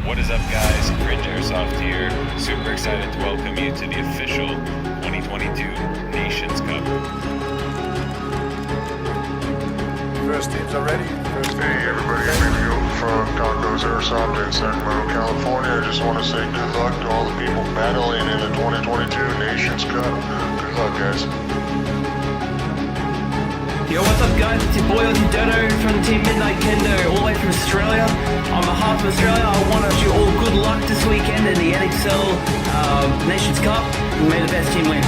What is up, guys? Cringe Airsoft here. Super excited to welcome you to the official 2022 Nations Cup. First teams are ready. Hey everybody, here we go from Tacos Airsoft in Sacramento, California. I just want to say good luck to all the people battling in the 2022 Nations Cup. Good luck, guys. Yo, what's up guys, it's your boy Ozzy Dodo from Team Midnight Kendo, all the way from Australia. On behalf of Australia, I want to wish you all good luck this weekend in the NXL Nations Cup. May the best team win.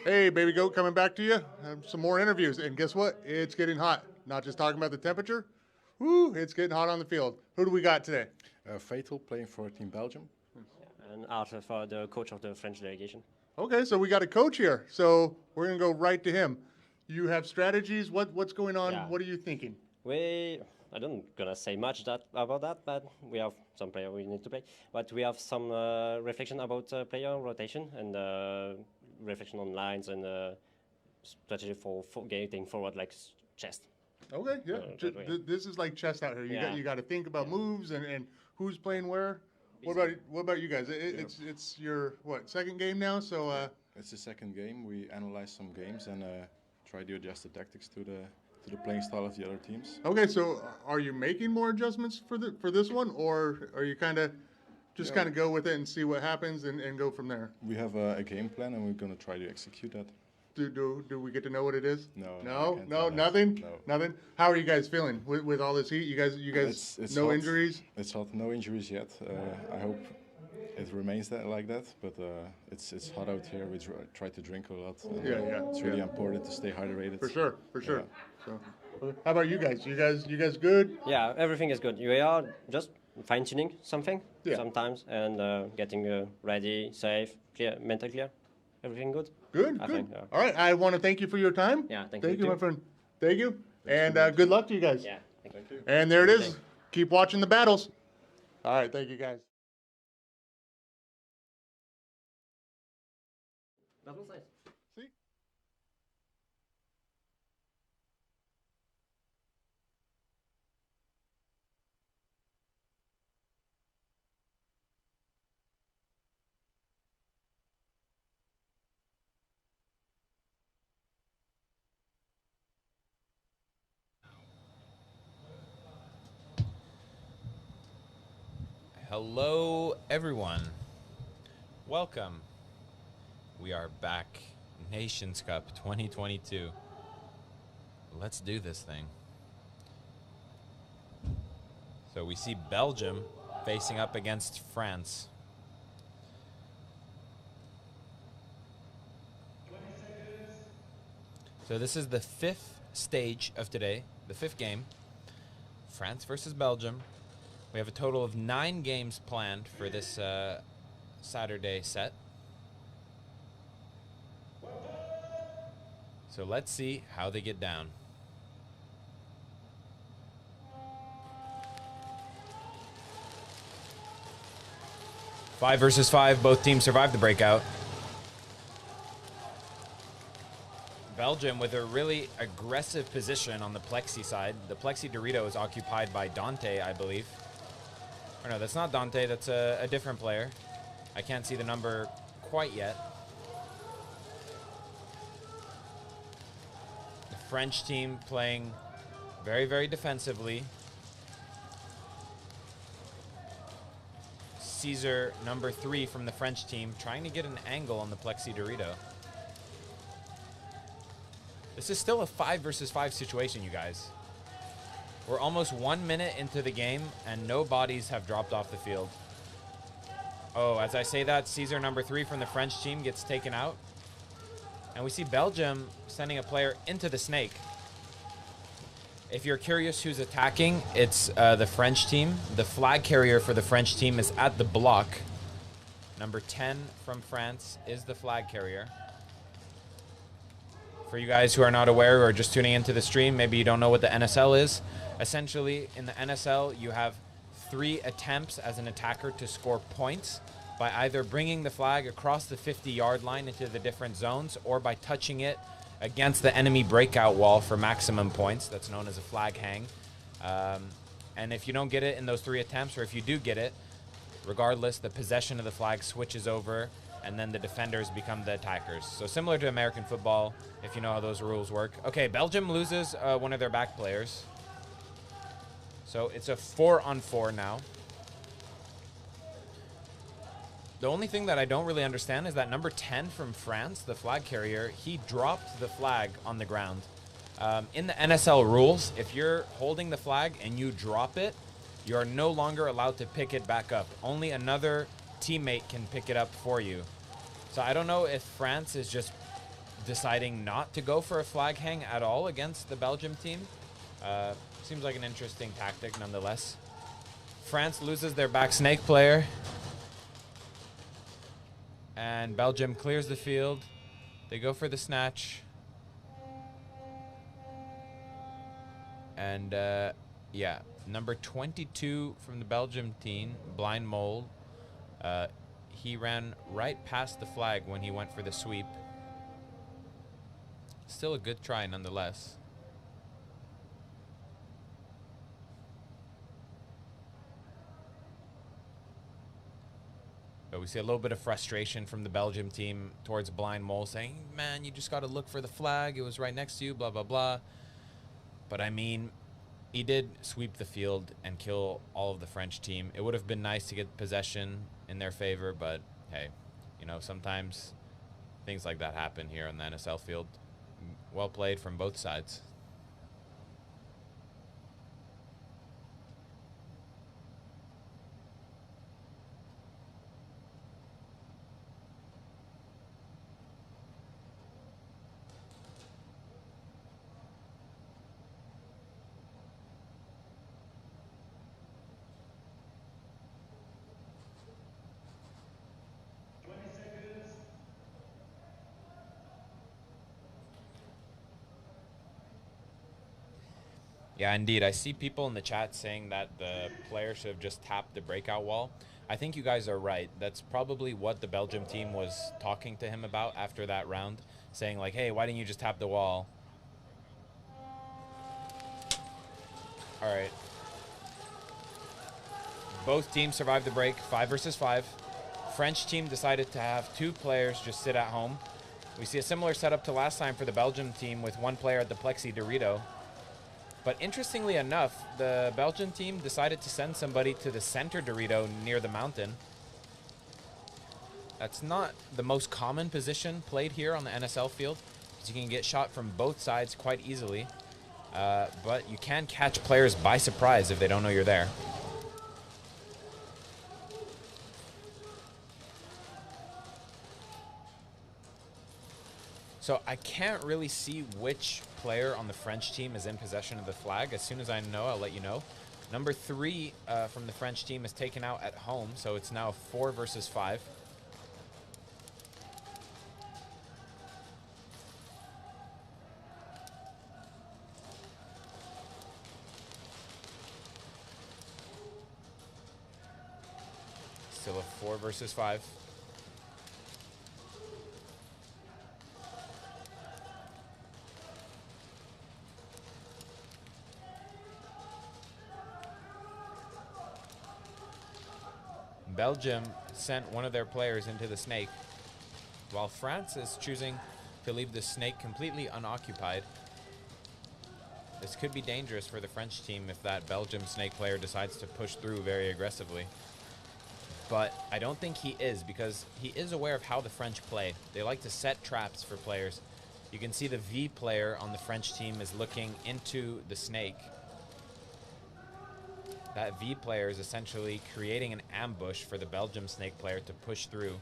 Hey, baby goat, coming back to you. Some more interviews, and guess what? It's getting hot. Not just talking about the temperature. Woo, it's getting hot on the field. Who do we got today? Fatal playing for Team Belgium. And Arthur for the coach of the French delegation. Okay, so we got a coach here. So we're gonna go right to him. You have strategies. What's going on? Yeah. What are you thinking? I don't gonna say much about that, but we have some player we need to play. But we have some reflection about player rotation and reflection on lines and strategy for getting forward like chest. Okay, yeah. This is like chess out here. You got to think about moves and who's playing where. What about you guys? It's your second game now? So It's the second game. We analyze some games and try to adjust the tactics to the playing style of the other teams. okay, so are you making more adjustments for this one, or are you kind of just kind of go with it and see what happens and go from there? We have a game plan and we're going to try to execute that. Do we get to know what it is? No, I No, can't no, tell that. nothing. No. Nothing. How are you guys feeling with all this heat? You guys, It's no hot. injuries? It's hot, no injuries yet. I hope it remains like that, but it's hot out here. We try to drink a lot. Yeah. It's really important to stay hydrated. For sure. Yeah. So, how about you guys? You guys good? Yeah, everything is good. We are just fine-tuning something sometimes and getting ready, safe, clear, mental clear. Everything good? Good. I Good. think, yeah. All right. I want to thank you for your time. Yeah, thank you, you my too. friend. Thank you. And good luck to you guys. Yeah, thank you. And there it is. Thanks. Keep watching the battles. All right. Thank you, guys. See? Hello, everyone. Welcome. We are back. Nations Cup 2022. Let's do this thing. So we see Belgium facing up against France. So this is the fifth stage of today, the fifth game. France versus Belgium. We have a total of 9 games planned for this Saturday set. So let's see how they get down. Five versus 5, both teams survived the breakout. Belgium with a really aggressive position on the Plexi side. The Plexi Dorito is occupied by Dante, I believe. Or no, that's not Dante, that's a different player. I can't see the number quite yet. The French team playing very, very defensively. Caesar, number 3 from the French team, trying to get an angle on the Plexi Dorito. This is still a 5 versus 5 situation, you guys. We're almost 1 minute into the game, and no bodies have dropped off the field. Oh, as I say that, Caesar, number 3 from the French team, gets taken out. And we see Belgium sending a player into the snake. If you're curious who's attacking, it's the French team. The flag carrier for the French team is at the block. Number 10 from France is the flag carrier. For you guys who are not aware or just tuning into the stream, maybe you don't know what the NSL is. Essentially, in the NSL, you have 3 attempts as an attacker to score points by either bringing the flag across the 50-yard line into the different zones or by touching it against the enemy breakout wall for maximum points. That's known as a flag hang. And if you don't get it in those 3 attempts, or if you do get it, regardless, the possession of the flag switches over and then the defenders become the attackers. So similar to American football, if you know how those rules work. Okay, Belgium loses one of their back players. So it's a 4-on-4 now. The only thing that I don't really understand is that number 10 from France, the flag carrier, he dropped the flag on the ground. In the NSL rules, if you're holding the flag and you drop it, you are no longer allowed to pick it back up. Only another teammate can pick it up for you. So I don't know if France is just deciding not to go for a flag hang at all against the Belgium team. Seems like an interesting tactic nonetheless. France loses their back snake player. And Belgium clears the field. They go for the snatch. And yeah, number 22 from the Belgium team, Blind Mold. He ran right past the flag when he went for the sweep. Still a good try nonetheless. But we see a little bit of frustration from the Belgium team towards Blind Mole saying, man, you just got to look for the flag. It was right next to you, blah, blah, blah. But I mean, he did sweep the field and kill all of the French team. It would have been nice to get possession in their favor, but hey, you know, sometimes things like that happen here on the NSL field. Well played from both sides. Yeah, indeed. I see people in the chat saying that the player should have just tapped the breakout wall. I think you guys are right. That's probably what the Belgium team was talking to him about after that round, saying like, hey, why didn't you just tap the wall? All right. Both teams survived the break, 5 versus 5. French team decided to have 2 players just sit at home. We see a similar setup to last time for the Belgium team with 1 player at the Plexi Dorito. But interestingly enough, the Belgian team decided to send somebody to the center Dorito near the mountain. That's not the most common position played here on the NSL field, because you can get shot from both sides quite easily. But you can catch players by surprise if they don't know you're there. So I can't really see which player on the French team is in possession of the flag. As soon as I know, I'll let you know. Number 3 from the French team is taken out at home, so it's now 4 versus 5. Still a 4 versus 5. Belgium sent one of their players into the snake, while France is choosing to leave the snake completely unoccupied. This could be dangerous for the French team if that Belgium snake player decides to push through very aggressively. But I don't think he is, because he is aware of how the French play. They like to set traps for players. You can see the V player on the French team is looking into the snake. That V player is essentially creating an ambush for the Belgium snake player to push through.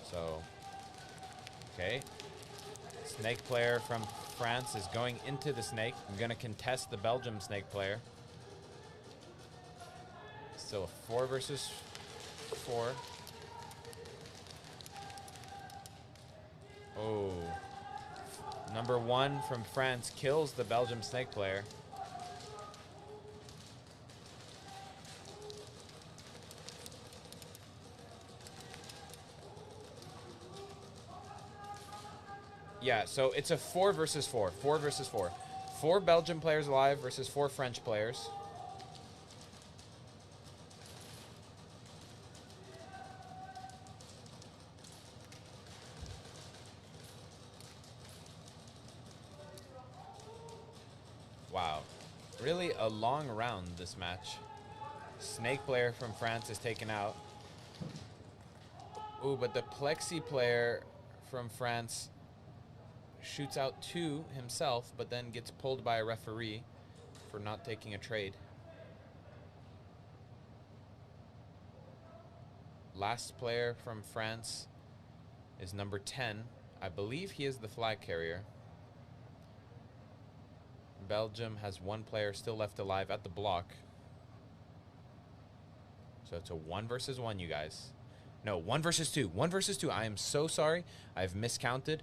So, okay. Snake player from France is going into the snake. I'm going to contest the Belgium snake player. Still a 4 versus 4. Number 1 from France kills the Belgium snake player. Yeah, so it's a 4 versus 4. 4 versus 4. 4 Belgian players alive versus 4 French players. Wow. Really a long round this match. Snake player from France is taken out. Ooh, but the Plexi player from France shoots out 2 himself, but then gets pulled by a referee for not taking a trade. Last player from France is number 10. I believe he is the flag carrier. Belgium has 1 player still left alive at the block. So it's a 1 versus 1, you guys. No, 1 versus 2. 1 versus 2. I am so sorry. I've miscounted.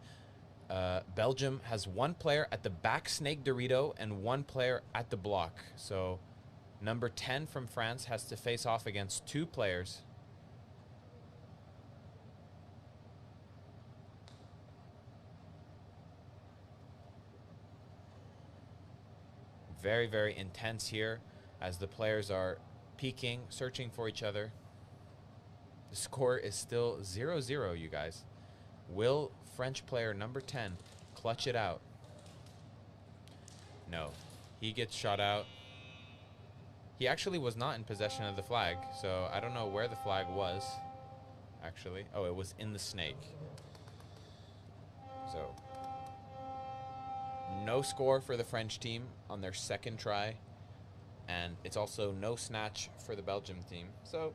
Belgium has 1 player at the back snake Dorito and 1 player at the block. So number 10 from France has to face off against 2 players. Very, very intense here as the players are peeking, searching for each other. The score is still 0-0, you guys. Will French player number 10 clutch it out? No. He gets shot out. He actually was not in possession of the flag, so I don't know where the flag was, actually. Oh, it was in the snake. So, no score for the French team on their second try, and it's also no snatch for the Belgium team. So,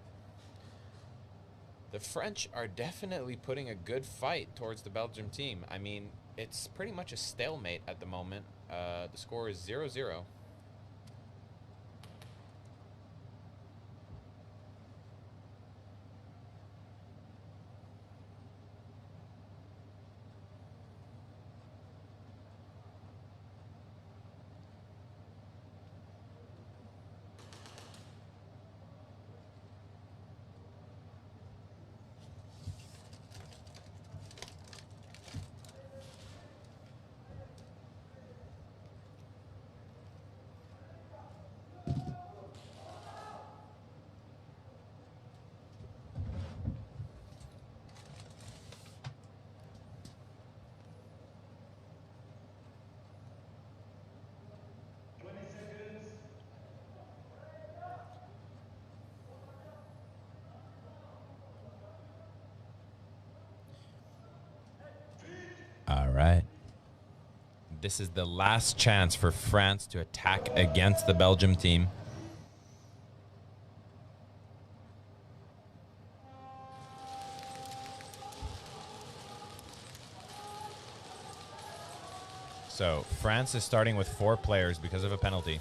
the French are definitely putting a good fight towards the Belgium team. I mean, it's pretty much a stalemate at the moment. The score is 0-0. All right. This is the last chance for France to attack against the Belgium team. So France is starting with 4 players because of a penalty.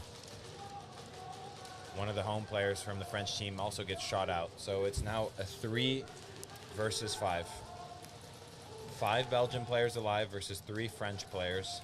One of the home players from the French team also gets shot out. So it's now a 3 versus 5. 5 Belgian players alive versus 3 French players.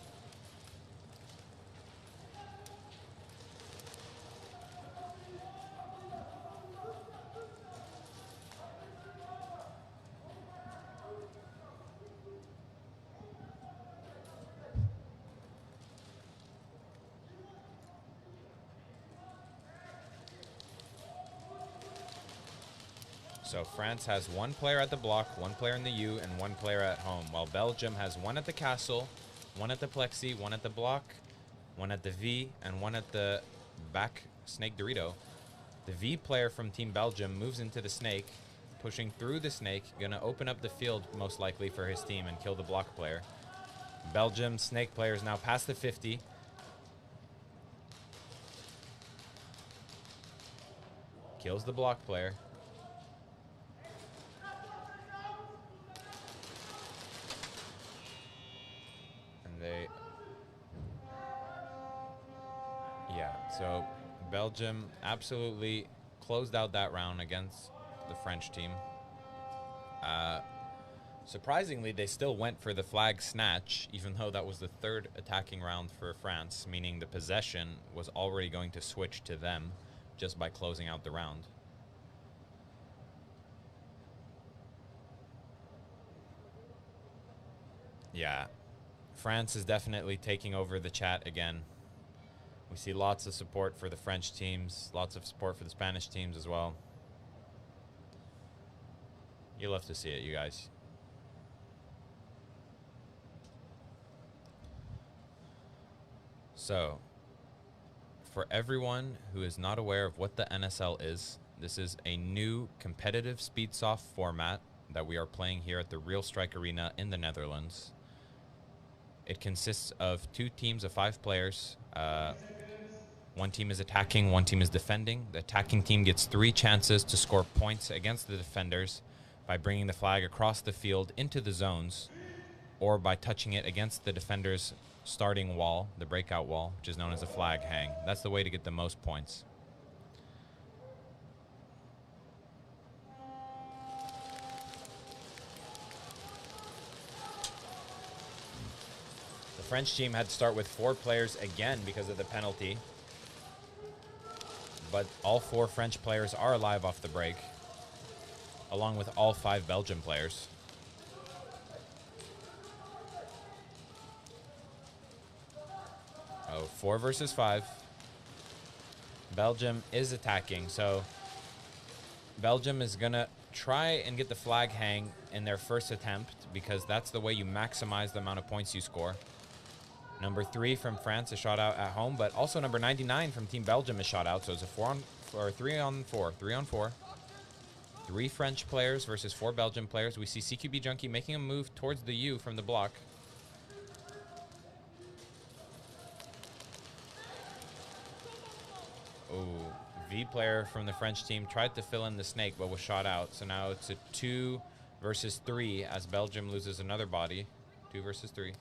So France has 1 player at the block, 1 player in the U, and 1 player at home, while Belgium has 1 at the castle, 1 at the plexi, 1 at the block, 1 at the V, and 1 at the back snake Dorito. The V player from Team Belgium moves into the snake, pushing through the snake, gonna open up the field most likely for his team and kill the block player. Belgium snake player is now past the 50. Kills the block player. So Belgium absolutely closed out that round against the French team. Surprisingly, they still went for the flag snatch, even though that was the third attacking round for France, meaning the possession was already going to switch to them just by closing out the round. Yeah, France is definitely taking over the chat again. We see lots of support for the French teams, lots of support for the Spanish teams as well. You love to see it, you guys. So, for everyone who is not aware of what the NSL is, this is a new competitive Speedsoft format that we are playing here at the Real Strike Arena in the Netherlands. It consists of 2 teams of 5 players. One team is attacking, one team is defending. The attacking team gets 3 chances to score points against the defenders by bringing the flag across the field into the zones, or by touching it against the defender's starting wall, the breakout wall, which is known as a flag hang. That's the way to get the most points. The French team had to start with 4 players again because of the penalty, but all 4 French players are alive off the break, along with all 5 Belgian players. Oh, 4 versus 5. Belgium is attacking, so Belgium is gonna try and get the flag hang in their first attempt, because that's the way you maximize the amount of points you score. Number 3 from France is shot out at home, but also number 99 from Team Belgium is shot out, so it's a 3 on 4. 3 French players versus 4 Belgian players. We see CQB Junkie making a move towards the U from the block. Oh, V player from the French team tried to fill in the snake, but was shot out. So now it's a 2 versus 3 as Belgium loses another body. 2 versus 3.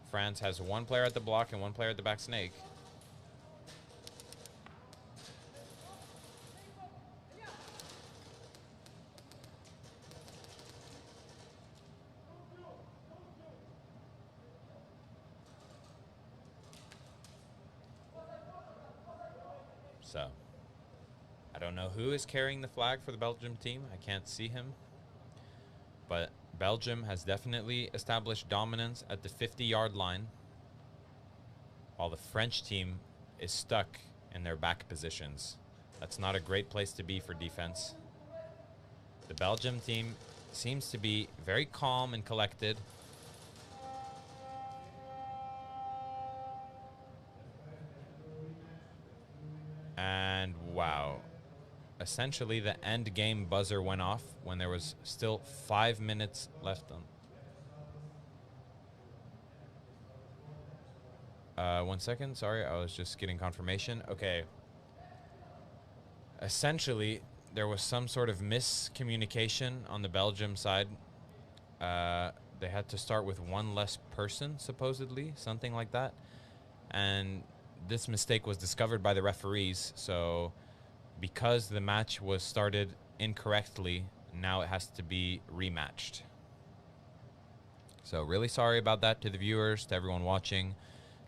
France has 1 player at the block and 1 player at the back snake. So, I don't know who is carrying the flag for the Belgium team. I can't see him. But Belgium has definitely established dominance at the 50-yard line, while the French team is stuck in their back positions. That's not a great place to be for defense. The Belgium team seems to be very calm and collected. And wow. Essentially, the end game buzzer went off when there was still 5 minutes left on. 1 second, sorry, I was just getting confirmation. Okay. Essentially, there was some sort of miscommunication on the Belgium side. They had to start with 1 less person, supposedly, something like that. And this mistake was discovered by the referees, so because the match was started incorrectly, now it has to be rematched. So really sorry about that to the viewers, to everyone watching.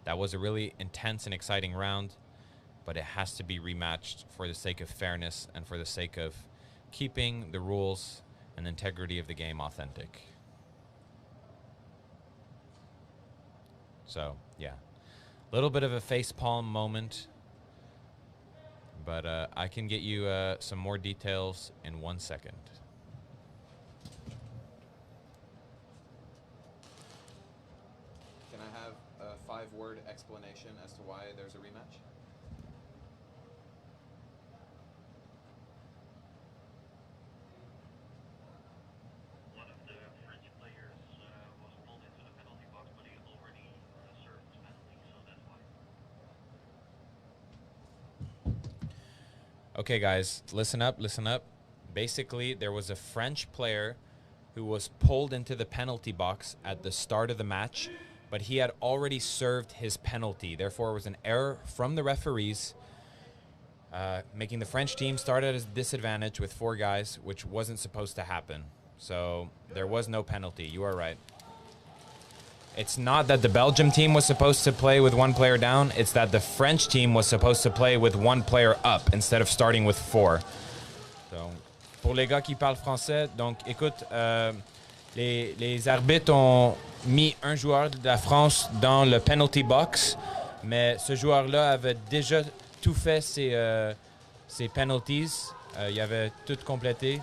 That was a really intense and exciting round, but it has to be rematched for the sake of fairness and for the sake of keeping the rules and the integrity of the game authentic. So, yeah. A little bit of a facepalm moment, but I can get you some more details in 1 second. Can I have a 5-word explanation as to why there's a rematch? One of the French players was pulled into the penalty box, but he already served his penalty, so that's why. Okay, guys, listen up, listen up. Basically, there was a French player who was pulled into the penalty box at the start of the match, but he had already served his penalty. Therefore, it was an error from the referees. making the French team start at a disadvantage with 4 guys, which wasn't supposed to happen. So there was no penalty. You are right. It's not that the Belgium team was supposed to play with 1 player down. It's that the French team was supposed to play with 1 player up instead of starting with 4. Donc, pour les gars qui parlent français, donc écoute, les arbitres ont mis un joueur de la France dans le penalty box, mais ce joueur-là avait déjà tout fait ses penalties. Il avait tout complété.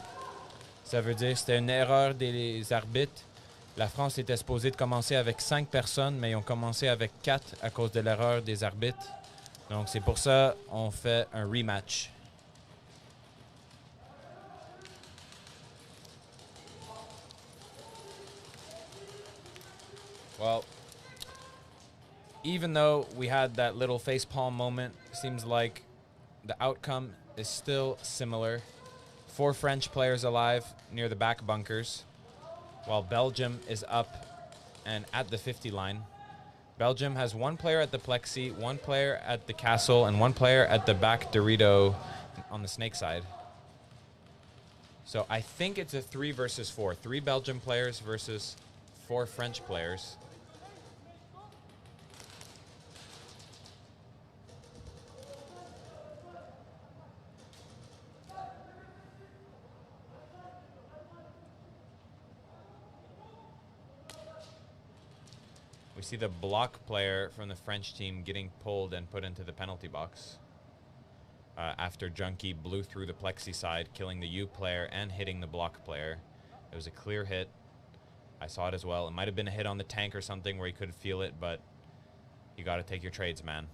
Ça veut dire que c'était une erreur des arbitres. La France était supposée de commencer avec 5 personnes, mais ils ont commencé avec 4 à cause de l'erreur des arbitres. Donc c'est pour ça qu'on fait un rematch. Well, even though we had that little facepalm moment, seems like the outcome is still similar. 4 French players alive near the back bunkers, while Belgium is up and at the 50 line. Belgium has 1 player at the plexi, 1 player at the castle, and 1 player at the back Dorito on the snake side. So I think it's a 3 versus 4. 3 Belgian players versus 4 French players. We see the block player from the French team getting pulled and put into the penalty box after Junkie blew through the plexi side, killing the U player and hitting the block player. It was a clear hit. I saw it as well. It might have been a hit on the tank or something where he could feel it, but you got to take your trades, man.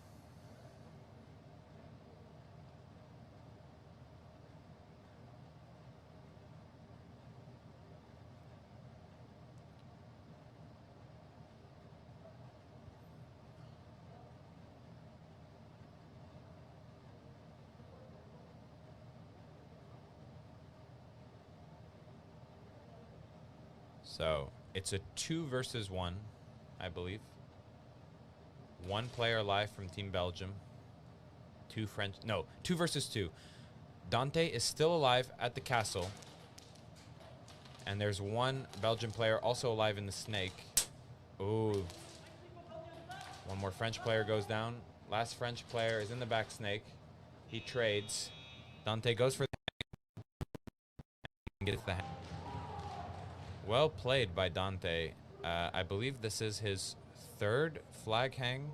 So it's a 2 versus 1, I believe. 1 player alive from Team Belgium. 2 versus 2. Dante is still alive at the castle. And there's 1 Belgian player also alive in the snake. Ooh. 1 more French player goes down. Last French player is in the back snake. He trades. Dante goes for the hang. And gets the hang. Well played by Dante. I believe this is his 3rd flag hang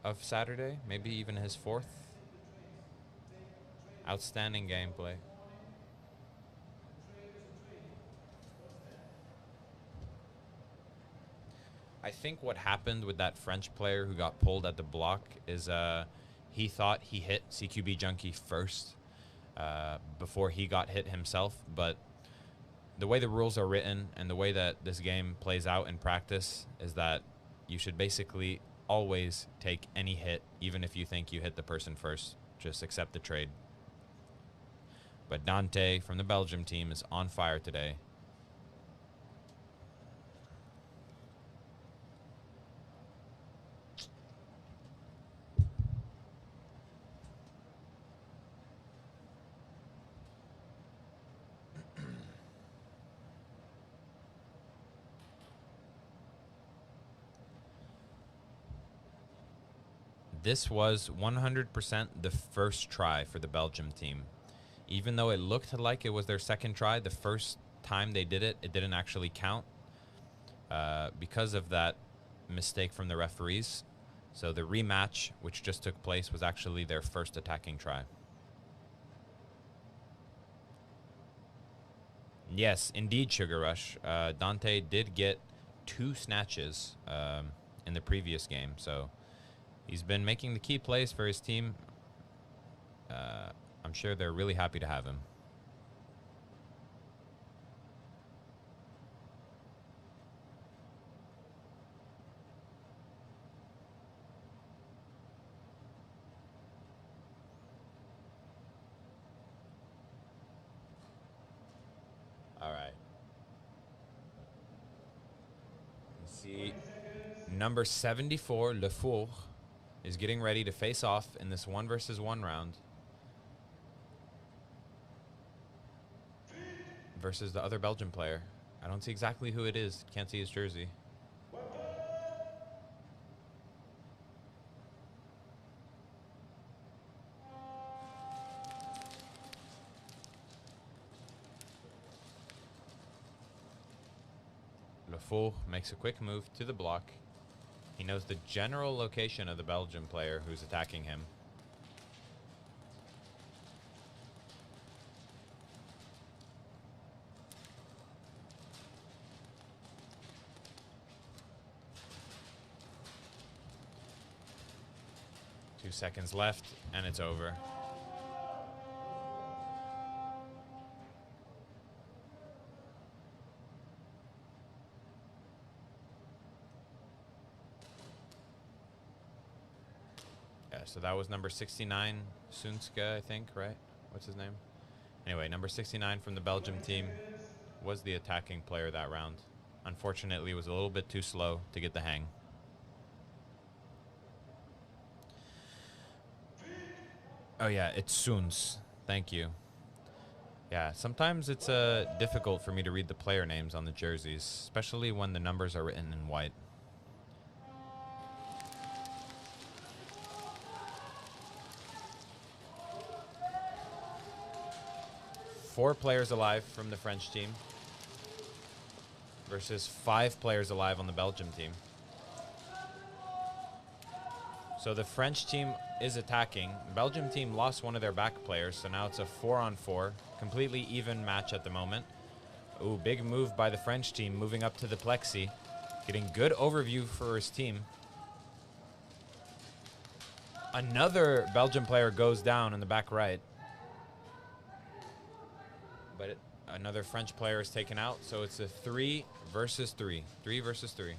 of Saturday, maybe even his 4th. Outstanding gameplay. I think what happened with that French player who got pulled at the block is he thought he hit CQB Junkie first before he got hit himself, but the way the rules are written and the way that this game plays out in practice is that you should basically always take any hit, even if you think you hit the person first. Just accept the trade. But Dante from the Belgium team is on fire today. This was 100% the first try for the Belgium team. Even though it looked like it was their 2nd try, the first time they did it, it didn't actually count because of that mistake from the referees. So the rematch, which just took place, was actually their first attacking try. Yes, indeed, Sugar Rush. Dante did get 2 snatches in the previous game, so he's been making the key plays for his team. I'm sure they're really happy to have him. All right. Let's see. Number 74, Le Four, is getting ready to face off in this 1 versus 1 round. versus the other Belgian player. I don't see exactly who it is. Can't see his jersey. Lefour makes a quick move to the block. He knows the general location of the Belgian player who's attacking him. Two seconds left, and it's over. Yeah, so that was number 69, Sunska, I think, right? What's his name? Anyway, number 69 from the Belgium team was the attacking player that round. Unfortunately, was a little bit too slow to get the hang. Oh yeah, it's Soons. Thank you. Yeah, sometimes it's difficult for me to read the player names on the jerseys, especially when the numbers are written in white. Four players alive from the French team versus 5 players alive on the Belgium team. So the French team is attacking. The Belgium team lost one of their back players, so now it's a 4-on-4. Completely even match at the moment. Ooh, big move by the French team, moving up to the plexi. Getting good overview for his team. Another Belgian player goes down in the back right. But another French player is taken out, so it's a 3 versus 3. 3 versus 3.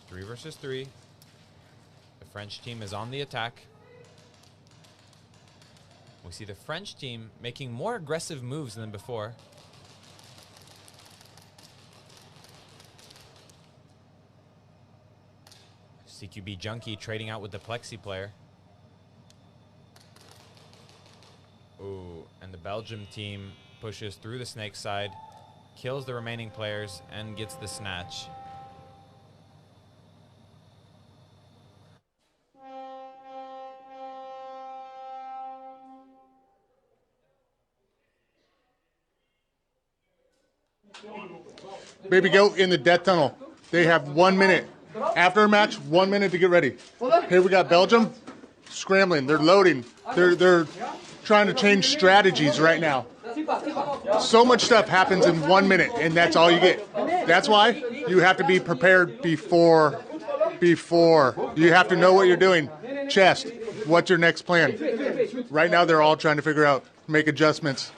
Three versus 3. The French team is on the attack. We see the French team making more aggressive moves than before. CQB Junkie trading out with the plexi player. Ooh, and the Belgium team pushes through the snake side, kills the remaining players, and gets the snatch. Baby Goat in the death tunnel. They have 1 minute. After a match, 1 minute to get ready. Here we got Belgium scrambling. They're loading. They're trying to change strategies right now. So much stuff happens in 1 minute, and that's all you get. That's why you have to be prepared before. You have to know what you're doing. Chest, what's your next plan? Right now, they're all trying to figure out, make adjustments.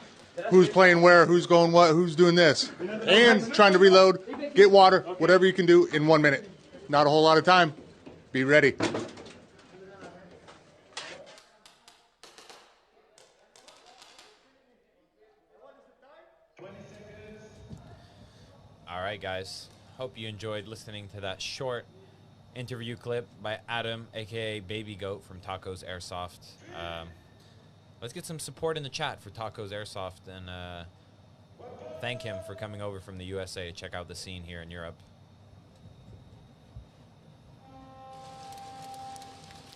Who's playing where, who's going what, who's doing this. And trying to reload, get water, whatever you can do in 1 minute. Not a whole lot of time. Be ready. All right, guys. Hope you enjoyed listening to that short interview clip by Adam, aka Baby Goat from Tacos Airsoft. Let's get some support in the chat for Tacos Airsoft and thank him for coming over from the USA to check out the scene here in Europe.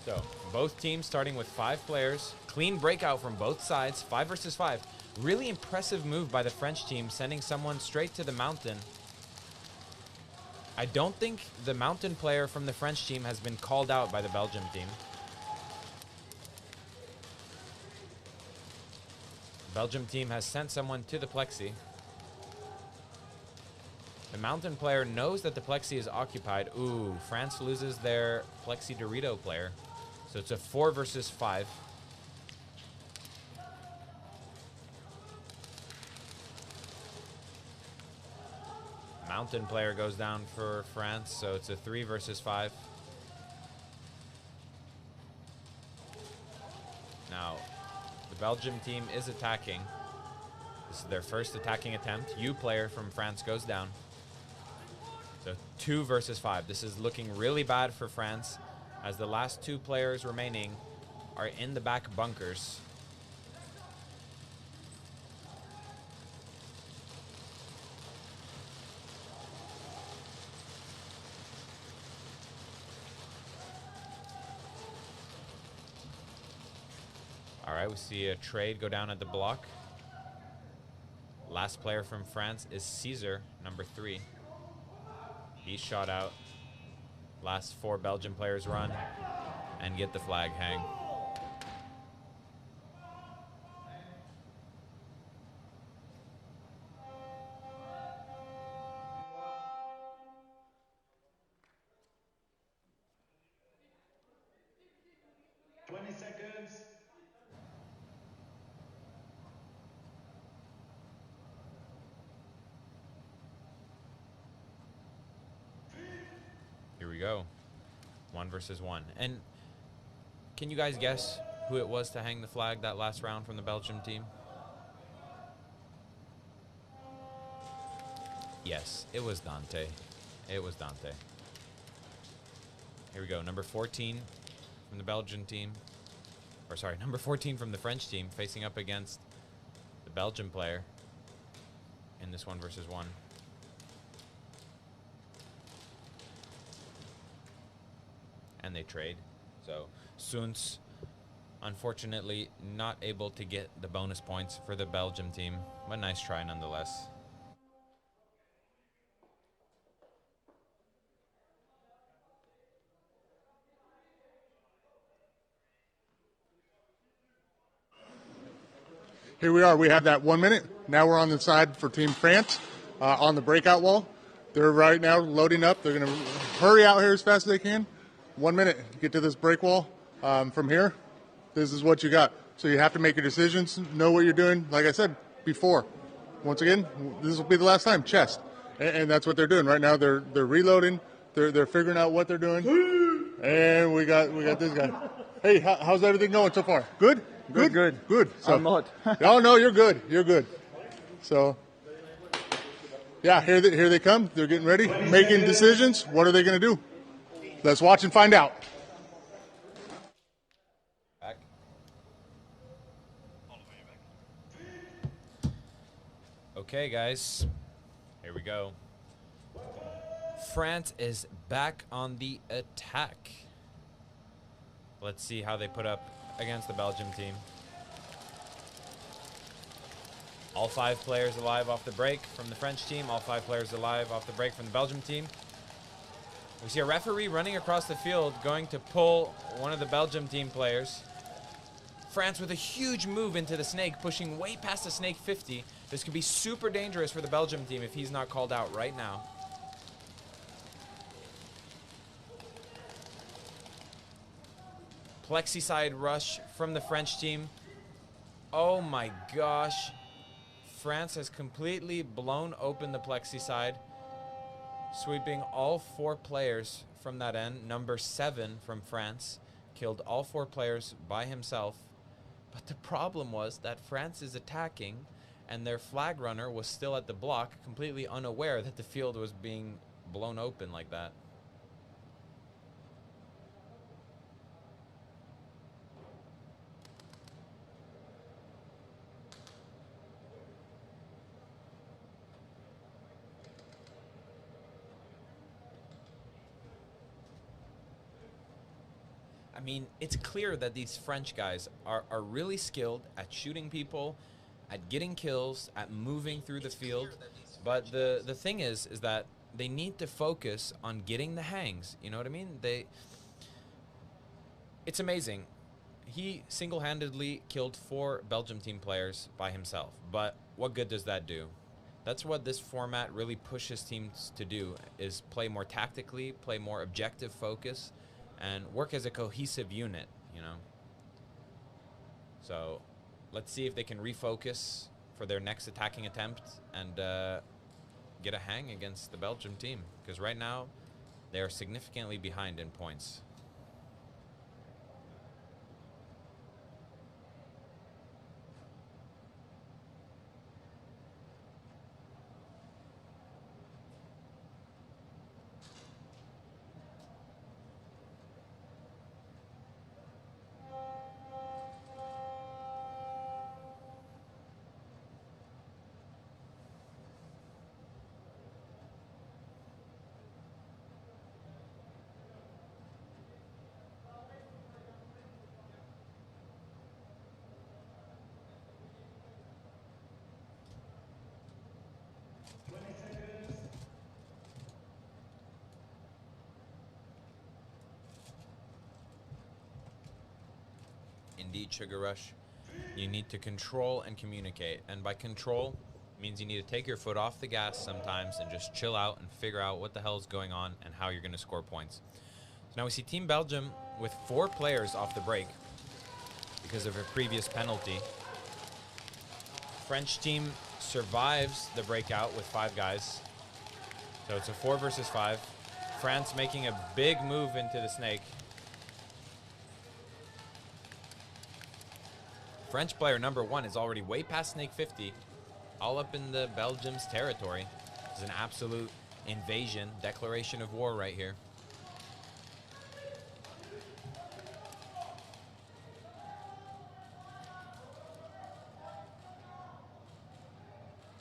So, both teams starting with 5 players. Clean breakout from both sides, 5 versus 5. Really impressive move by the French team, sending someone straight to the mountain. I don't think the mountain player from the French team has been called out by the Belgium team. The Belgium team has sent someone to the plexi. The mountain player knows that the plexi is occupied. Ooh, France loses their plexi Dorito player. So it's a 4 versus 5. Mountain player goes down for France, so it's a 3 versus 5. Now, the Belgium team is attacking. This is their first attacking attempt. U player from France goes down. So 2 versus 5. This is looking really bad for France, as the last 2 players remaining are in the back bunkers. All right, we see a trade go down at the block. Last player from France is Caesar, number 3. He's shot out. Last 4 Belgian players run and get the flag hang. Here we go. 1 versus 1. And can you guys guess who it was to hang the flag that last round from the Belgium team? Yes, it was Dante. It was Dante. Here we go. Number 14 from the Belgian team. Or sorry, number 14 from the French team facing up against the Belgian player in this 1 versus 1. And they trade. So Soens, unfortunately, not able to get the bonus points for the Belgium team, but nice try nonetheless. Here we are. We have that 1 minute. Now we're on the side for Team France on the breakout wall. They're right now loading up. They're going to hurry out here as fast as they can. 1 minute. Get to this break wall. From here, this is what you got. So you have to make your decisions, know what you're doing. Like I said before, once again, this will be the last time. Chest, and that's what they're doing right now. They're reloading. They're figuring out what they're doing. And we got this guy. Hey, how's everything going so far? Good. Good. So, I'm not. Oh no, you're good. You're good. So, yeah, here they come. They're getting ready, making decisions. What are they going to do? Let's watch and find out. Back. Okay, guys. Here we go. France is back on the attack. Let's see how they put up against the Belgium team. All 5 players alive off the break from the French team. All 5 players alive off the break from the Belgium team. We see a referee running across the field going to pull one of the Belgium team players. France with a huge move into the snake, pushing way past the snake 50. This could be super dangerous for the Belgium team if he's not called out right now. Plexi side rush from the French team. Oh my gosh. France has completely blown open the plexi side, sweeping all 4 players from that end. Number 7 from France killed all 4 players by himself. But the problem was that France is attacking and their flag runner was still at the block, completely unaware that the field was being blown open like that. I mean, it's clear that these French guys are really skilled at shooting people, at getting kills, at moving through the field. But the thing is that they need to focus on getting the hangs. You know what I mean? It's amazing. He single-handedly killed 4 Belgium team players by himself. But what good does that do? That's what this format really pushes teams to do, is play more tactically, play more objective focus, and work as a cohesive unit, you know. So let's see if they can refocus for their next attacking attempt and get a hang against the Belgium team, because right now they are significantly behind in points. indeed sugar rush. You need to control and communicate. And by control, means you need to take your foot off the gas sometimes and just chill out and figure out what the hell is going on and how you're going to score points. So now we see Team Belgium with 4 players off the break because of a previous penalty. French team survives the breakout with 5 guys. So it's a 4 versus 5. France making a big move into the snake. French player number 1 is already way past snake 50, all up in the Belgium's territory. It's an absolute invasion, declaration of war right here.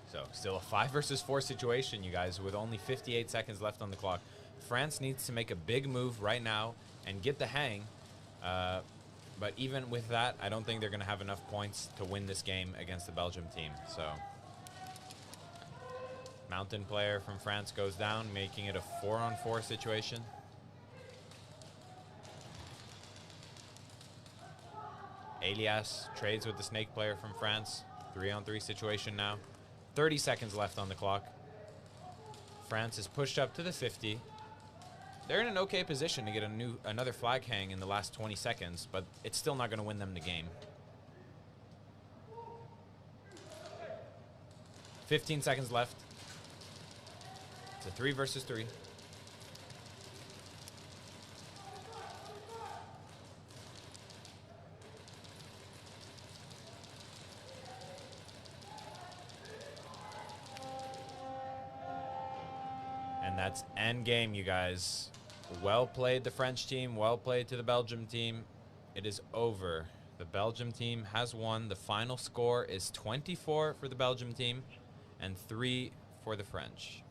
So still a 5 versus 4 situation, you guys, with only 58 seconds left on the clock. France needs to make a big move right now and get the hang. But even with that, I don't think they're going to have enough points to win this game against the Belgium team. So Mountain player from France goes down, making it a 4-on-4 situation. Elias trades with the snake player from France. 3-on-3 situation now. 30 seconds left on the clock. France is pushed up to the 50. They're in an okay position to get another flag hang in the last 20 seconds, but it's still not going to win them the game. 15 seconds left. It's a 3 versus 3. And that's end game, you guys. Well played, the French team. Well played to the Belgium team. It is over. The Belgium team has won. The final score is 24 for the Belgium team and 3 for the French.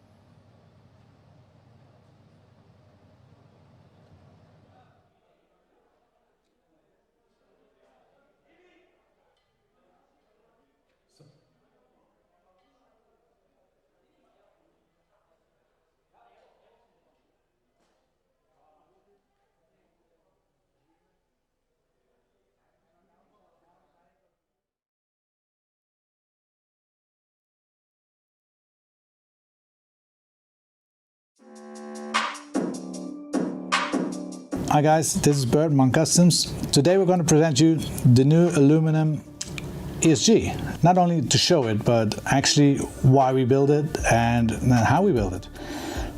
Hi guys, this is Bert, Mon Customs. Today we're going to present you the new aluminum ESG. Not only to show it, but actually why we build it and how we build it.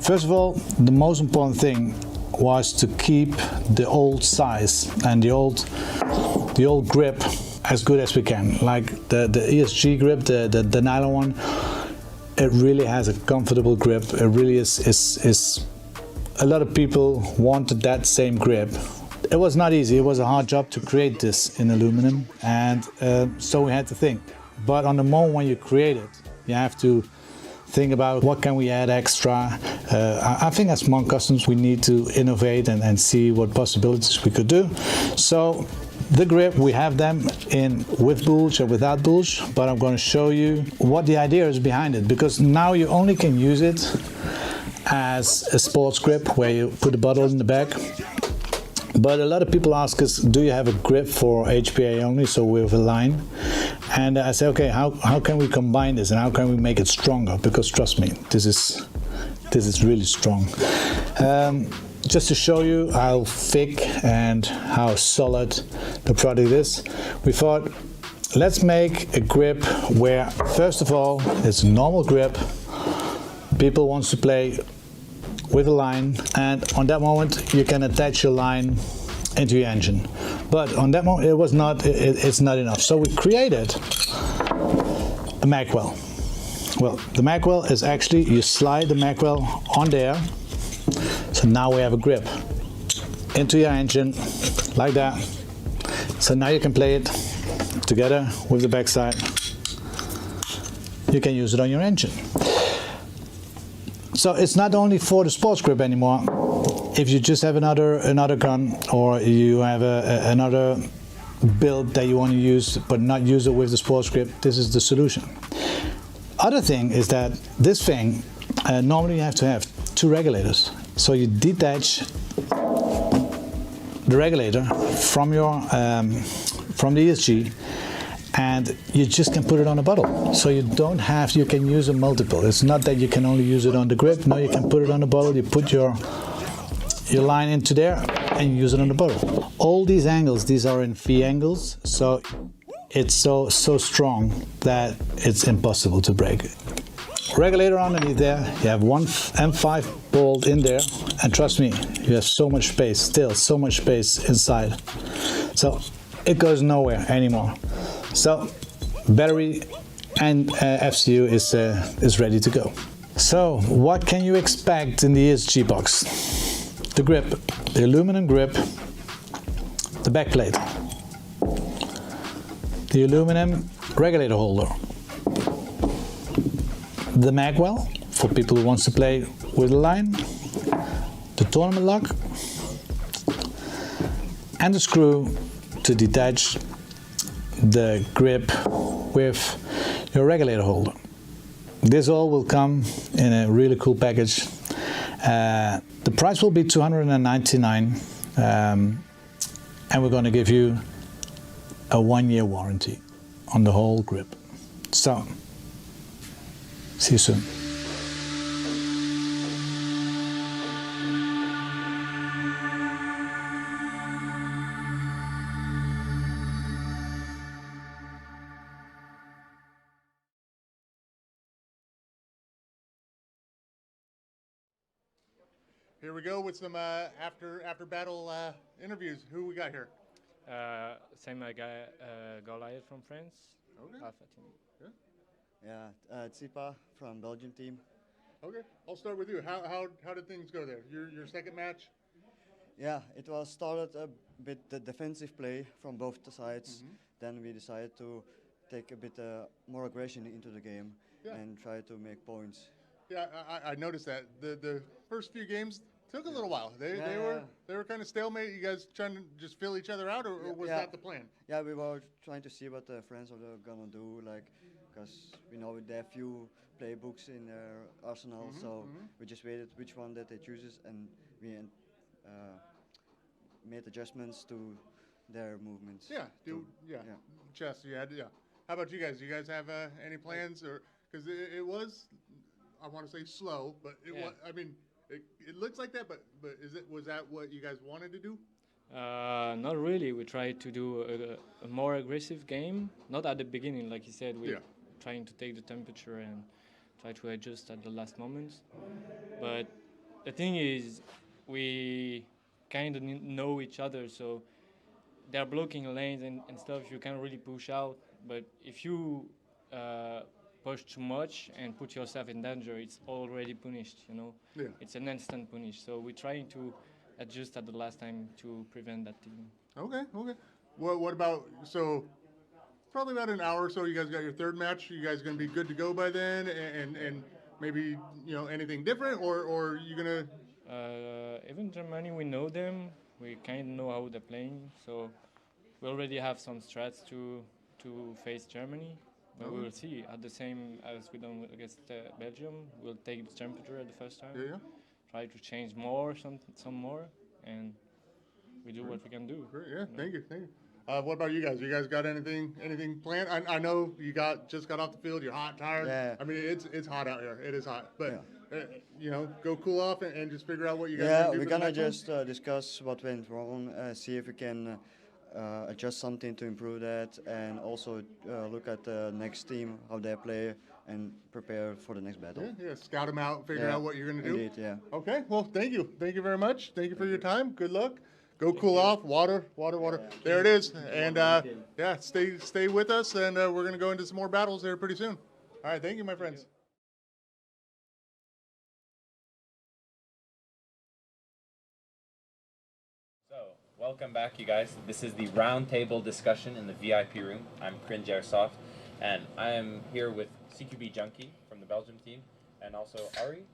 First of all, the most important thing was to keep the old size and the old grip as good as we can. Like the ESG grip, the nylon one, it really has a comfortable grip. It really is. A lot of people wanted that same grip. It was not easy. It was a hard job to create this in aluminum, and so we had to think. But on the moment when you create it, you have to think about what can we add extra. I think as Mon Customs we need to innovate and see what possibilities we could do. So the grip, we have them in with bulge and without bulge, but I'm going to show you what the idea is behind it, because now you only can use it as a sports grip where you put the bottle in the back. But a lot of people ask us, do you have a grip for HPA only, so with a line? And I say, okay, how can we combine this and how can we make it stronger? Because trust me, this is really strong. Just to show you how thick and how solid the product is, we thought, let's make a grip where, first of all, it's a normal grip. People want to play with a line, and on that moment you can attach your line into your engine. But on that moment it's not enough. So we created a magwell. Well, the magwell is actually, you slide the magwell on there. So now we have a grip into your engine like that. So now you can play it together with the backside. You can use it on your engine. So it's not only for the sports grip anymore. If you just have another gun, or you have another build that you want to use but not use it with the sports grip, this is the solution. Other thing is that this thing, normally you have to have 2 regulators. So you detach the regulator from from the ESG, and you just can put it on a bottle. So you don't have, you can use a multiple. It's not that you can only use it on the grip. No, you can put it on the bottle. You put your line into there and you use it on the bottle. All these angles, these are in V angles, so it's so strong that it's impossible to break. Regulator underneath there, you have one M5 bolt in there, and trust me, you have so much space, still so much space inside. So it goes nowhere anymore. So battery and FCU is ready to go. So what can you expect in the ESG box? The grip, the aluminum grip, the back plate, the aluminum regulator holder, the magwell for people who wants to play with a line, the tournament lock, and the screw to detach the grip with your regulator holder. This all will come in a really cool package. The price will be $299, and we're going to give you a 1-year warranty on the whole grip. So, see you soon. Here we go with some after battle interviews. Who we got here? Same guy, Goliath from France. Okay. Alpha team. Yeah, Tsipa from Belgium team. Okay, I'll start with you. How did things go there? Your second match? Yeah, it was started a bit the defensive play from both the sides. Then we decided to take a bit more aggression into the game and try to make points. Yeah, I noticed that the first few games took a little while. They were kind of stalemate. You guys trying to just fill each other out, or was that the plan? Yeah, we were trying to see what the friends are gonna do, like, because we know they have few playbooks in their arsenal, so we just waited which one that they chooses, and we made adjustments to their movements. Chess. Yeah. How about you guys? Do you guys have any plans, or because it was, I want to say slow, but it was. I mean, it looks like that, but was that what you guys wanted to do? Not really. We tried to do a more aggressive game. Not at the beginning, like you said. We're trying to take the temperature and try to adjust at the last moments. But the thing is, we kind of know each other, so they're blocking lanes and stuff. You can't really push out. But if you push too much and put yourself in danger, it's already punished, you know? Yeah. It's an instant punish. So we're trying to adjust at the last time to prevent that thing. Okay. What about, so probably about an hour or so, you guys got your third match. You guys going to be good to go by then, and maybe, you know, anything different, or you going to? Even Germany, we know them. We kind of know how they're playing. So we already have some strats to face Germany. But we will see. At the same as we done against Belgium, we'll take the temperature at the first time. Try to change more, some more, and we do what we can do. Great. Yeah. Thank you. What about you guys? You guys got anything planned? I know you just got off the field. You're hot, tired. Yeah. I mean, it's hot out here. It is hot, but you know, go cool off and just figure out what you guys. Yeah, do we're for gonna the next just discuss what went wrong, see if we can adjust something to improve that, and also look at the next team, how they play, and prepare for the next battle. Yeah, scout them out, figure out what you're going to do. Indeed, yeah. Okay, well, thank you very much. Thank you for your time. Good luck. Go cool off. Water. There it is. And stay with us, and we're going to go into some more battles there pretty soon. All right, thank you, my friends. Welcome back, you guys. This is the roundtable discussion in the VIP room. I'm Cringe Airsoft, and I am here with CQB Junkie from the Belgium team, and also Ari.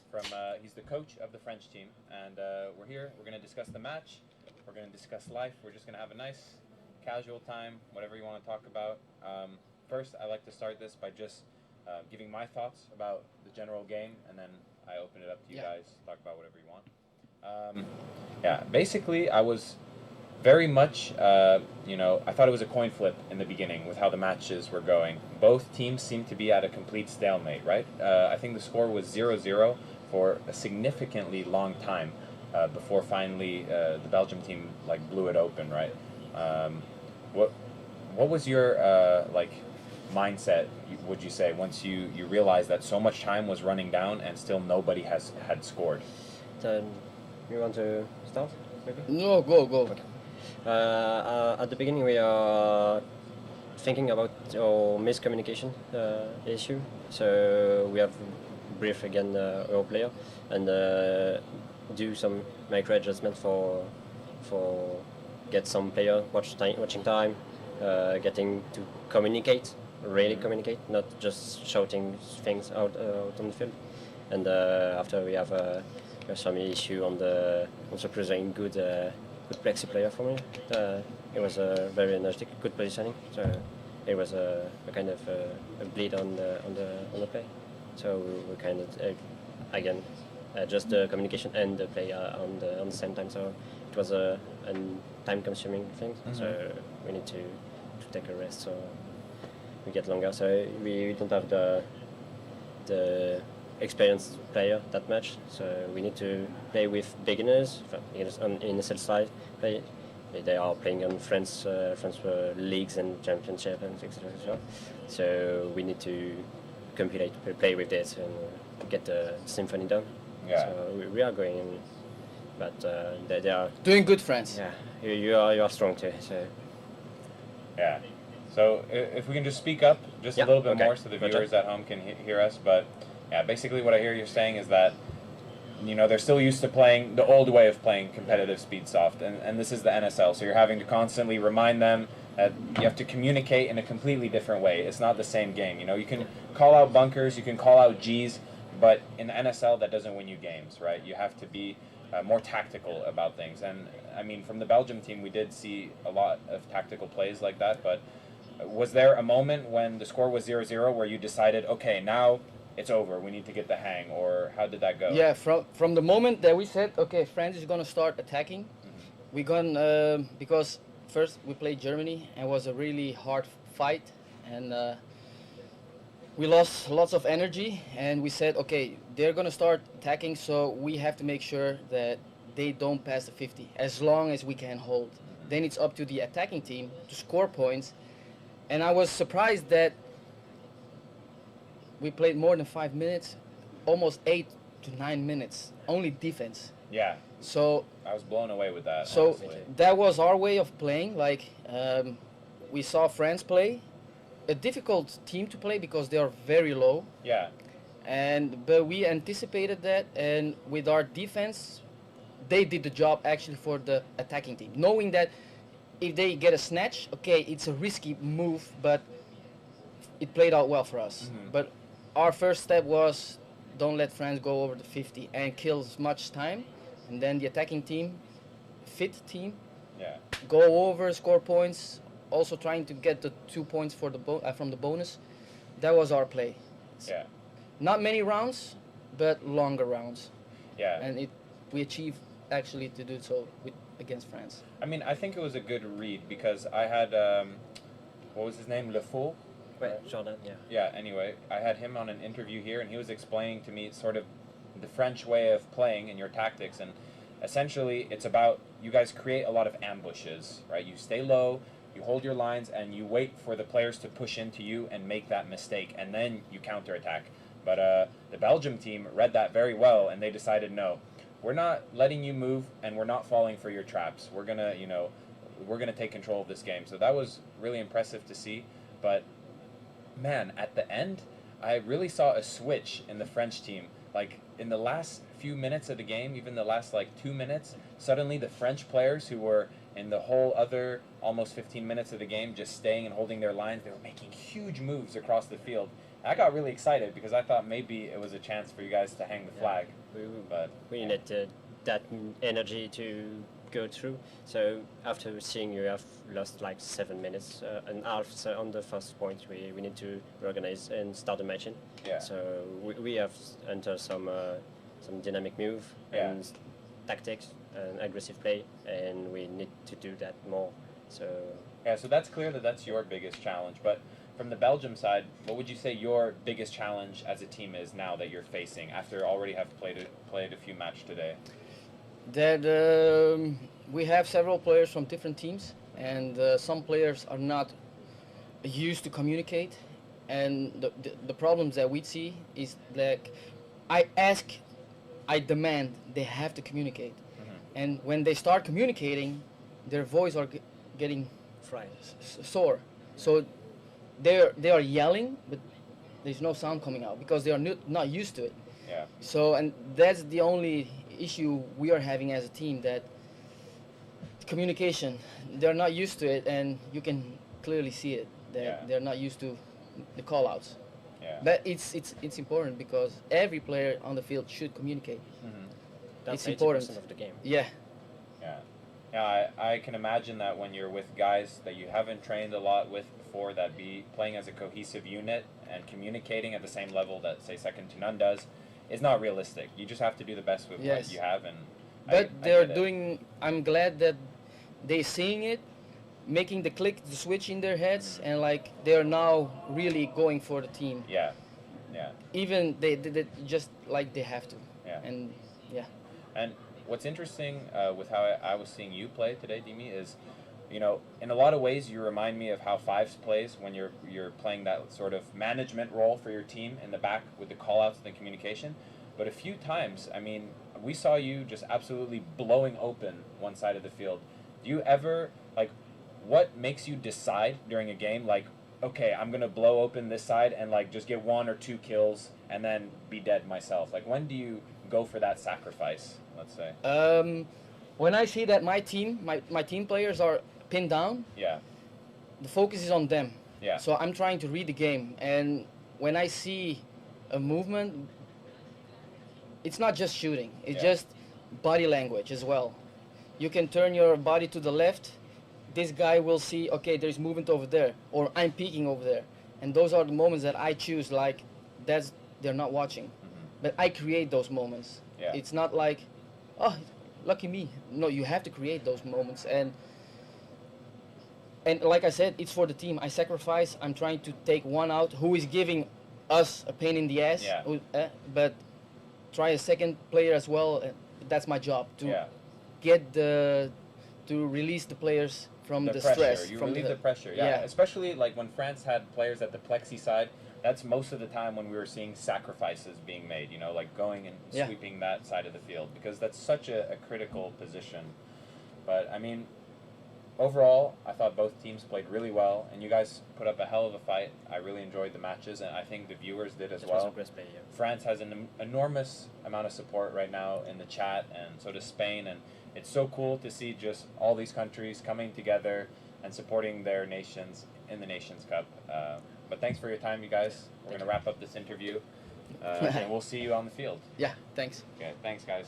From he's the coach of the French team, and we're here. We're going to discuss the match. We're going to discuss life. We're just going to have a nice, casual time, whatever you want to talk about. First, I like to start this by just giving my thoughts about the general game, and then I open it up to you guys to talk about whatever you want. Basically, I was very much, you know, I thought it was a coin flip in the beginning with how the matches were going. Both teams seemed to be at a complete stalemate, right? I think the score was 0-0 for a significantly long time before finally the Belgium team like blew it open, right? What was your like mindset, would you say, once you realized that so much time was running down and still nobody had scored? You want to start, maybe? No, go. Okay. At the beginning, we are thinking about our miscommunication issue. So we have briefed again our player and do some micro adjustment for get some player watching time, getting to communicate, really communicate, not just shouting things out on the field. And after we have some issue on also presenting good plexi player for me. It was a very energetic, good positioning. So it was a kind of a bleed on the play. So we kind of again just the communication and the play on the same time. So it was a time-consuming thing. So we need to take a rest. So we get longer. So we don't have the experienced player that much, so we need to play with beginners on NSL side. They are playing on France leagues and championship and etc. So we need to play with this and get the symphony done. Yeah. So we are going, but they are doing good, France. Yeah, you are strong too. So yeah. So if we can just speak up just a little bit more so the viewers at home can hear us, but. Yeah, basically what I hear you saying is that, you know, they're still used to playing the old way of playing competitive Speedsoft, and this is the NSL, so you're having to constantly remind them that you have to communicate in a completely different way. It's not the same game, you know. You can call out bunkers, you can call out Gs, but in the NSL that doesn't win you games, right? You have to be more tactical about things, and I mean, from the Belgium team, we did see a lot of tactical plays like that, but was there a moment when the score was 0-0 where you decided, okay, now it's over, we need to get the hang, or how did that go? Yeah, from the moment that we said, okay, France is going to start attacking, we gone because first we played Germany and it was a really hard fight, and we lost lots of energy, and we said, okay, they're going to start attacking, so we have to make sure that they don't pass the 50 as long as we can hold. Then it's up to the attacking team to score points, and I was surprised that we played more than 5 minutes, almost 8 to 9 minutes, only defense. Yeah. So I was blown away with that. So honestly. that was our way of playing. Like we saw France play, a difficult team to play because they are very low. Yeah. But we anticipated that, and with our defense, they did the job actually for the attacking team, knowing that if they get a snatch, okay, it's a risky move, but it played out well for us. But our first step was don't let France go over the 50 and kill as much time, and then the attacking team, fit team, go over, score points, also trying to get the 2 points for the from the bonus. That was our play. Yeah. Not many rounds, but longer rounds. Yeah. And we achieved actually to do so against France. I mean, I think it was a good read because I had what was his name, Le Faux? Jordan, yeah. Yeah, anyway, I had him on an interview here, and he was explaining to me sort of the French way of playing and your tactics, and essentially it's about you guys create a lot of ambushes, right? You stay low, you hold your lines, and you wait for the players to push into you and make that mistake, and then you counterattack. But the Belgium team read that very well, and they decided, no, we're not letting you move, and we're not falling for your traps. We're gonna, you know, we're gonna take control of this game. So that was really impressive to see, but man, at the end, I really saw a switch in the French team. Like, in the last few minutes of the game, even the last, 2 minutes, suddenly the French players who were in the whole other almost 15 minutes of the game just staying and holding their lines, they were making huge moves across the field. I got really excited because I thought maybe it was a chance for you guys to hang the flag. But we needed that energy to go through. So after seeing you have lost 7 minutes and half on the first point, we need to reorganize and start the matching. Yeah. So we have entered some dynamic move, and tactics and aggressive play, and we need to do that more. So yeah, so that's clear that that's your biggest challenge. But from the Belgium side, what would you say your biggest challenge as a team is now that you're facing after already have played a few matches today? That we have several players from different teams, and some players are not used to communicate. And the problems that we see is like, I demand they have to communicate. And when they start communicating, their voice are getting sore. So they are yelling, but there's no sound coming out because they are not used to it. Yeah. So, and that's the only issue we are having as a team, that communication, they're not used to it, and you can clearly see it, that they're not used to the call-outs. Yeah. But it's important because every player on the field should communicate. That's it's important. 80% of the game. Yeah. Yeah. Yeah, I can imagine that when you're with guys that you haven't trained a lot with before, that be playing as a cohesive unit and communicating at the same level that, say, second to none does, is not realistic. You just have to do the best with what you have. And but they're doing, I'm glad that they're seeing it, making the click, the switch in their heads, and like they're now really going for the team. Yeah, yeah. Even they just like they have to. Yeah. And yeah. And what's interesting with how I was seeing you play today, Dimi, is, you know, in a lot of ways you remind me of how Fives plays when you're playing that sort of management role for your team in the back with the call-outs and the communication. But a few times, I mean, we saw you just absolutely blowing open one side of the field. Do you ever, like, what makes you decide during a game, like, okay, I'm going to blow open this side and, like, just get 1 or 2 kills and then be dead myself? Like, when do you go for that sacrifice, let's say? When I see that my team players are pinned down, the focus is on them. Yeah. So I'm trying to read the game, and when I see a movement, it's not just shooting, it's just body language as well. You can turn your body to the left, this guy will see, okay, there's movement over there, or I'm peeking over there. And those are the moments that I choose, like, they're not watching. But I create those moments. Yeah. It's not like, oh, lucky me. No, you have to create those moments. And like I said, it's for the team. I sacrifice. I'm trying to take one out who is giving us a pain in the ass. Yeah. But try a second player as well. That's my job, to get to release the players from the pressure. stress. You from relieve the pressure. Yeah. Especially like when France had players at the plexi side. That's most of the time when we were seeing sacrifices being made, you know, like going and sweeping that side of the field, because that's such a critical position. But, I mean, overall, I thought both teams played really well, and you guys put up a hell of a fight. I really enjoyed the matches, and I think the viewers did as well. France has an enormous amount of support right now in the chat, and so does Spain, and it's so cool to see just all these countries coming together and supporting their nations in the Nations Cup. But thanks for your time, you guys. We're going to wrap up this interview, and we'll see you on the field. Yeah, thanks. Okay, thanks, guys.